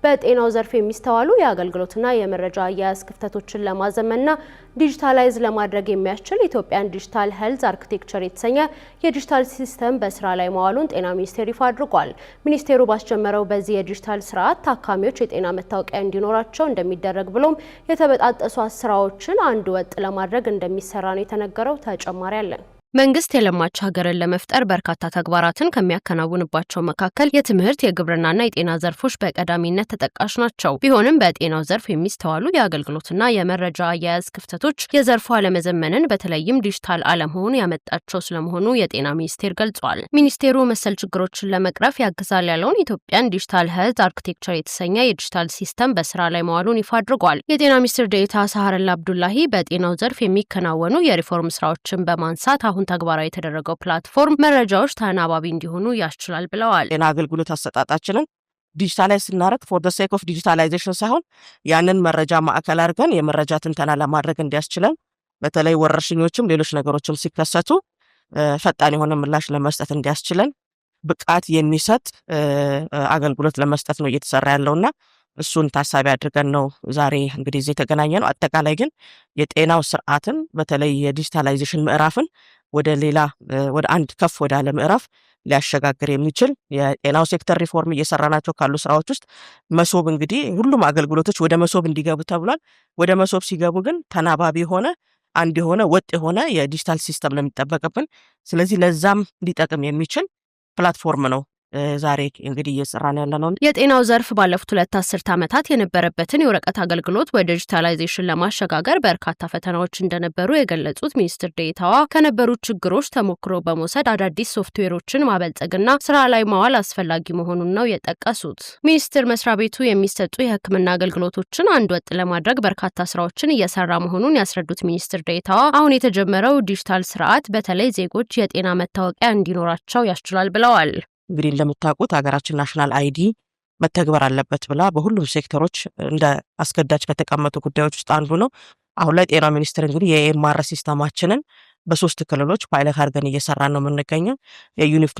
በጤናው ዘርፍ የሚስተዋሉ የአገልግሎትና የመረጃ አያያዝ ክፍተቶችን ለማዘመንና ዲጂታላይዝ ለማድረግ የሚያስችል ኢትዮጵያን ዲጂታል ሄልዝ አርኪቴክቸር የተሰኘ የዲጂታል ሲስተም በስራ ላይ መዋሉን ጤና ሚኒስቴር ይፋ አድርጓል። ሚኒስቴሩ ባስጀመረው በዚህ የዲጂታል ስርዓት ታካሚዎች የጤና መታወቂያ እንዲኖራቸው እንደሚደረግ ብሎም የተበጣጠሱ ስራዎችን አንድ ወጥ ለማድረግ እንደሚሰራ ነው የተነገረው። ተጨማሪ አለን። መንግስት የለማች ሀገርን ለመፍጠር በርካታ ተግባራትን ከሚያከናውንባቸው መካከል የትምህርት፣ የግብርናና የጤና ዘርፎች በቀዳሚነት ተጠቃሽ ናቸው። ቢሆንም በጤናው ዘርፍ የሚስተዋሉ የአገልግሎትና የመረጃ አያያዝ ክፍተቶች የዘርፉ አለመዘመንን በተለይም ዲጂታል አለመሆኑ ያመጣቸው ስለመሆኑ የጤና ሚኒስቴር ገልጿል። ሚኒስቴሩ መሰል ችግሮችን ለመቅረፍ ያግዛል ያለውን ኢትዮጵያን ዲጂታል ሄልዝ አርኪቴክቸር የተሰኘ የዲጂታል ሲስተም በስራ ላይ መዋሉን ይፋ አድርጓል። የጤና ሚኒስትር ዴኤታ ሳህረላ አብዱላሂ በጤናው ዘርፍ የሚከናወኑ የሪፎርም ስራዎችን በማንሳት አሁን ተግባራዊ የተደረገው ፕላትፎርም መረጃዎች ተናባቢ እንዲሆኑ ያስችላል ብለዋል። ጤና አገልግሎት አሰጣጣችንን ዲጂታላይዝ ስናደርግ ፎር ዘ ሴክ ኦፍ ዲጂታላይዜሽን ሳይሆን ያንን መረጃ ማዕከል አድርገን የመረጃ ትንተና ለማድረግ እንዲያስችለን በተለይ ወረርሽኞችም ሌሎች ነገሮችም ሲከሰቱ ፈጣን የሆነ ምላሽ ለመስጠት እንዲያስችለን ብቃት የሚሰጥ አገልግሎት ለመስጠት ነው እየተሰራ ያለውና እሱን ታሳቢ አድርገን ነው ዛሬ እንግዲህ እዚህ የተገናኘ ነው። አጠቃላይ ግን የጤናው ስርዓትን በተለይ የዲጂታላይዜሽን ምዕራፍን ወደ አንድ ከፍ ወዳለ ምዕራፍ ሊያሸጋግር የሚችል የጤናው ሴክተር ሪፎርም እየሰራናቸው ካሉ ስራዎች ውስጥ መሶብ እንግዲህ ሁሉም አገልግሎቶች ወደ መሶብ እንዲገቡ ተብሏል። ወደ መሶብ ሲገቡ ግን ተናባቢ የሆነ አንድ የሆነ ወጥ የሆነ የዲጂታል ሲስተም ነው የሚጠበቅብን። ስለዚህ ለዛም ሊጠቅም የሚችል ፕላትፎርም ነው ዛሬ እንግዲህ እየሰራን ያለነው። የጤናው ዘርፍ ባለፉት 2 አስርት ዓመታት የነበረበትን የወረቀት አገልግሎት ወደ ዲጂታላይዜሽን ለማሸጋገር በርካታ ፈተናዎች እንደነበሩ የገለጹት ሚኒስትር ዴኤታዋ ከነበሩት ችግሮች ተሞክሮ በመውሰድ አዳዲስ ሶፍትዌሮችን ማበልጸግና ስራ ላይ ማዋል አስፈላጊ መሆኑን ነው የጠቀሱት። ሚኒስቴር መስሪያ ቤቱ የሚሰጡ የሕክምና አገልግሎቶችን አንድ ወጥ ለማድረግ በርካታ ስራዎችን እየሰራ መሆኑን ያስረዱት ሚኒስትር ዴኤታዋ አሁን የተጀመረው ዲጂታል ስርዓት በተለይ ዜጎች የጤና መታወቂያ እንዲኖራቸው ያስችላል ብለዋል። እንግዲህ እንደምታውቁት ሀገራችን ናሽናል አይዲ መተግበር አለበት ብላ በሁሉም ሴክተሮች እንደ አስገዳጅ ከተቀመጡ ጉዳዮች ውስጥ አንዱ ነው። አሁን ላይ ጤና ሚኒስቴር እንግዲህ የኤምአር ሲስተማችንን በ3 ክልሎች ፓይለት አድርገን እየሰራን ነው የምንገኘው።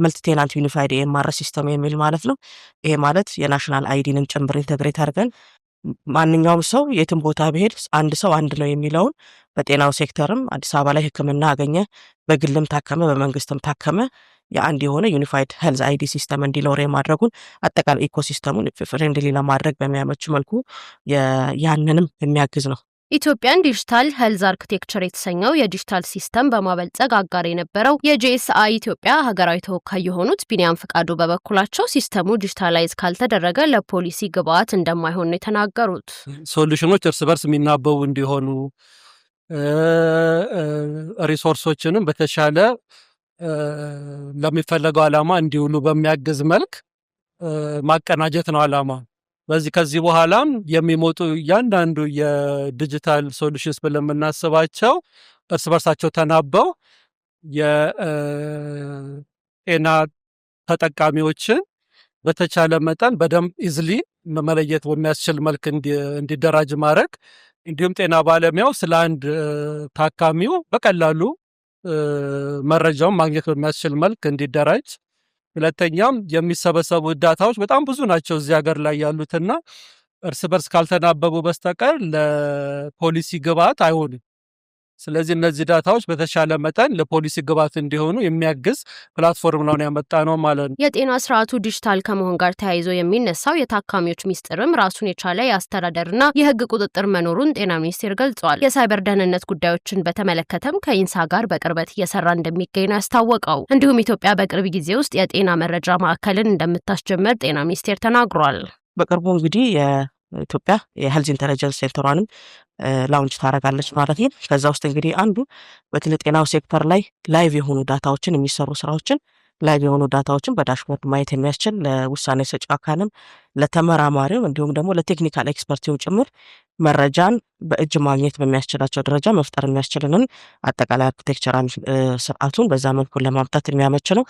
መልቲ ቴናንት ዩኒፋይድ ኤምአር ሲስተም የሚል ማለት ነው። ይሄ ማለት የናሽናል አይዲንም ጭምር ኢንተግሬት አድርገን ማንኛውም ሰው የትም ቦታ ቢሄድ አንድ ሰው አንድ ነው የሚለውን በጤናው ሴክተርም አዲስ አበባ ላይ ሕክምና አገኘ፣ በግልም ታከመ፣ በመንግስትም ታከመ የአንድ የሆነ ዩኒፋይድ ሄልዝ አይዲ ሲስተም እንዲኖር የማድረጉን አጠቃላይ ኢኮሲስተሙን ፍሬንድሊ ለማድረግ በሚያመች መልኩ ያንንም የሚያግዝ ነው። ኢትዮጵያን ዲጂታል ሄልዝ አርኪቴክቸር የተሰኘው የዲጂታል ሲስተም በማበልጸግ አጋር የነበረው የጂኤስአይ ኢትዮጵያ ሀገራዊ ተወካይ የሆኑት ቢኒያም ፍቃዱ በበኩላቸው ሲስተሙ ዲጂታላይዝ ካልተደረገ ለፖሊሲ ግብዓት እንደማይሆን ነው የተናገሩት። ሶሉሽኖች እርስ በርስ የሚናበቡ እንዲሆኑ ሪሶርሶችንም በተሻለ ለሚፈለገው ዓላማ እንዲውሉ በሚያግዝ መልክ ማቀናጀት ነው ዓላማ። ከዚህ በኋላም የሚሞጡ እያንዳንዱ የዲጂታል ሶሉሽንስ ብለን የምናስባቸው እርስ በርሳቸው ተናበው የጤና ተጠቃሚዎችን በተቻለ መጠን በደንብ ኢዝሊ መለየት በሚያስችል መልክ እንዲደራጅ ማድረግ፣ እንዲሁም ጤና ባለሙያው ስለ አንድ ታካሚው በቀላሉ መረጃውን ማግኘት በሚያስችል መልክ እንዲደራጅ። ሁለተኛም የሚሰበሰቡ ዳታዎች በጣም ብዙ ናቸው እዚህ ሀገር ላይ ያሉትና እርስ በርስ ካልተናበቡ በስተቀር ለፖሊሲ ግብዓት አይሆንም። ስለዚህ እነዚህ ዳታዎች በተሻለ መጠን ለፖሊሲ ግብዓት እንዲሆኑ የሚያግዝ ፕላትፎርም ነው ያመጣነው ማለት ነው። የጤና ስርዓቱ ዲጂታል ከመሆን ጋር ተያይዞ የሚነሳው የታካሚዎች ሚስጥርም ራሱን የቻለ የአስተዳደርና የሕግ ቁጥጥር መኖሩን ጤና ሚኒስቴር ገልጿል። የሳይበር ደህንነት ጉዳዮችን በተመለከተም ከኢንሳ ጋር በቅርበት እየሰራ እንደሚገኝ ነው ያስታወቀው። እንዲሁም ኢትዮጵያ በቅርብ ጊዜ ውስጥ የጤና መረጃ ማዕከልን እንደምታስጀምር ጤና ሚኒስቴር ተናግሯል። በቅርቡ እንግዲህ የኢትዮጵያ የሄልዝ ኢንተለጀንስ ሴንተሯንም ላውንች ታደርጋለች ማለት ነው። ከዛ ውስጥ እንግዲህ አንዱ በተለይ ጤናው ሴክተር ላይ ላይቭ የሆኑ ዳታዎችን የሚሰሩ ስራዎችን ላይቭ የሆኑ ዳታዎችን በዳሽቦርድ ማየት የሚያስችል ለውሳኔ ሰጪ አካልም ለተመራማሪው እንዲሁም ደግሞ ለቴክኒካል ኤክስፐርቲው ጭምር መረጃን በእጅ ማግኘት በሚያስችላቸው ደረጃ መፍጠር የሚያስችልንን አጠቃላይ አርኪቴክቸራል ስርዓቱን በዛ መልኩ ለማምጣት የሚያመች ነው።